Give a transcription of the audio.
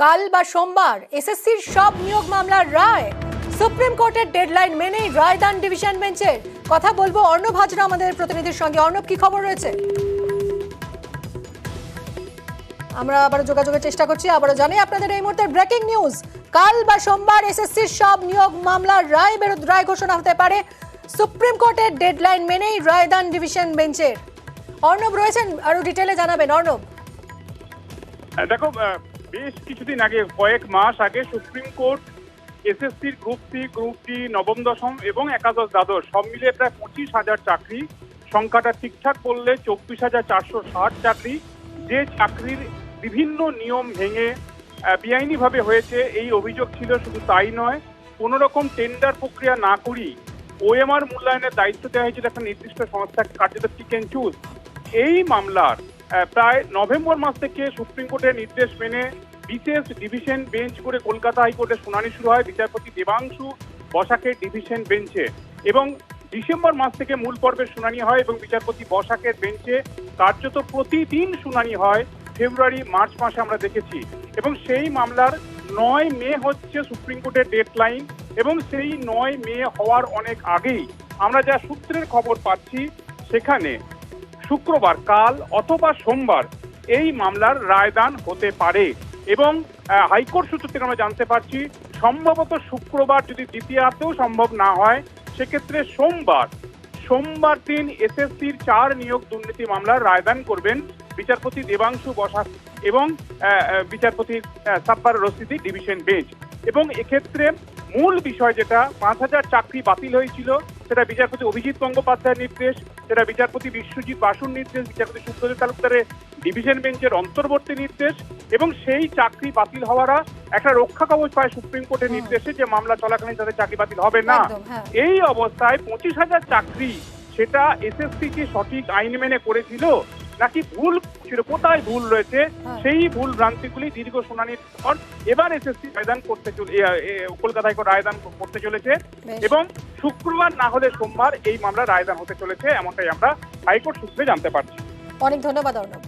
কাল বা সোমবার এসএসসির সব নিয়োগ মামলার রায়। সুপ্রিম কোর্টের ডেডলাইন মেনেই রায়দান ডিভিশন বেঞ্চের। কথা বলবো অর্ণব হাজরা আমাদের প্রতিনিধির সঙ্গে। অর্ণব, কি খবর রয়েছে? আমরা আবার যোগাযোগের চেষ্টা করছি। আবারও জানাই আপনাদের এই মুহূর্তে ব্রেকিং নিউজ। কাল বা সোমবার এসএসসির সব নিয়োগ মামলার রায় ঘোষণা হতে পারে। সুপ্রিম কোর্টের ডেডলাইন মেনেই রায়দান ডিভিশন বেঞ্চের। অর্ণব রয়েছেন, আরো ডিটেলে জানাবেন। অর্ণব, দেখো, বেশ কিছুদিন আগে, কয়েক মাস আগে সুপ্রিম কোর্ট এসএসসির গ্রুপ সি, গ্রুপ ডি, নবম দশম এবং একাদশ দ্বাদশ সব মিলিয়ে প্রায় 25,000 চাকরি, সংখ্যাটা ঠিকঠাক বললে 24,460 চাকরি, যে চাকরির বিভিন্ন নিয়ম ভেঙে বেআইনিভাবে হয়েছে এই অভিযোগ ছিল। শুধু তাই নয়, কোনো রকম টেন্ডার প্রক্রিয়া না করেই ওএমআর মূল্যায়নের দায়িত্ব দেওয়া হয়েছিল একটা নির্দিষ্ট সংস্থাকে, কার্যত পিক এন্ড চুজ। এই মামলার প্রায় নভেম্বর মাস থেকে সুপ্রিম কোর্টের নির্দেশ মেনে বিশেষ ডিভিশন বেঞ্চ করে কলকাতা হাইকোর্টে শুনানি শুরু হয় বিচারপতি দেবাংশু বসাকের ডিভিশন বেঞ্চে, এবং ডিসেম্বর মাস থেকে মূল পর্বের শুনানি হয় এবং বিচারপতি বসাকের বেঞ্চে কার্যত প্রতিদিন শুনানি হয়। ফেব্রুয়ারি মার্চ মাসে আমরা দেখেছি, এবং সেই মামলার 9 মে হচ্ছে সুপ্রিম কোর্টের ডেডলাইন, এবং সেই 9 মে হওয়ার অনেক আগেই আমরা যা সূত্রের খবর পাচ্ছি, সেখানে শুক্রবার, কাল অথবা সোমবার এই মামলার রায়দান হতে পারে। এবং হাইকোর্ট সূত্র থেকে আমরা জানতে পারছি, সম্ভবত শুক্রবার যদি দ্বিতীয়ার্ধেও সম্ভব না হয়, সেক্ষেত্রে সোমবার দিন এসএসসির 4 নিয়োগ দুর্নীতি মামলার রায়দান করবেন বিচারপতি দেবাংশু বসাক এবং বিচারপতি সাব্বার রশিদি ডিভিশন বেঞ্চ। এবং এক্ষেত্রে মূল বিষয় যেটা, 5,000 চাকরি বাতিল হয়েছিল, সেটা বিচারপতি অভিজিৎ গঙ্গোপাধ্যায়ের নির্দেশ, সেটা বিচারপতি বিশ্বজিৎ বাসুর নির্দেশ, বিচারপতি সুব্রত তালুকদারের ডিভিশন বেঞ্চের অন্তর্বর্তী নির্দেশ, এবং সেই চাকরি বাতিল হওয়ারা একটা রক্ষা কবচ পায় সুপ্রিম কোর্টের নির্দেশে যে মামলা চলাকালীন তাদের চাকরি বাতিল হবে না। এই অবস্থায় 25,000 চাকরি, সেটা এসএসসি কি সঠিক আইন মেনে করেছিল নাকি ভুল ছিল, কোথায় ভুল রয়েছে, সেই ভুল ভ্রান্তিগুলি দীর্ঘ শুনানির পর এবার এসএসসি রায়দান করতে কলকাতা হাইকোর্ট রায়দান করতে চলেছে, এবং শুক্রবার না হলে সোমবার এই মামলা রায়দান হতে চলেছে, এমনটাই আমরা হাইকোর্ট সূত্রে জানতে পারছি। অনেক ধন্যবাদ অর্ণব।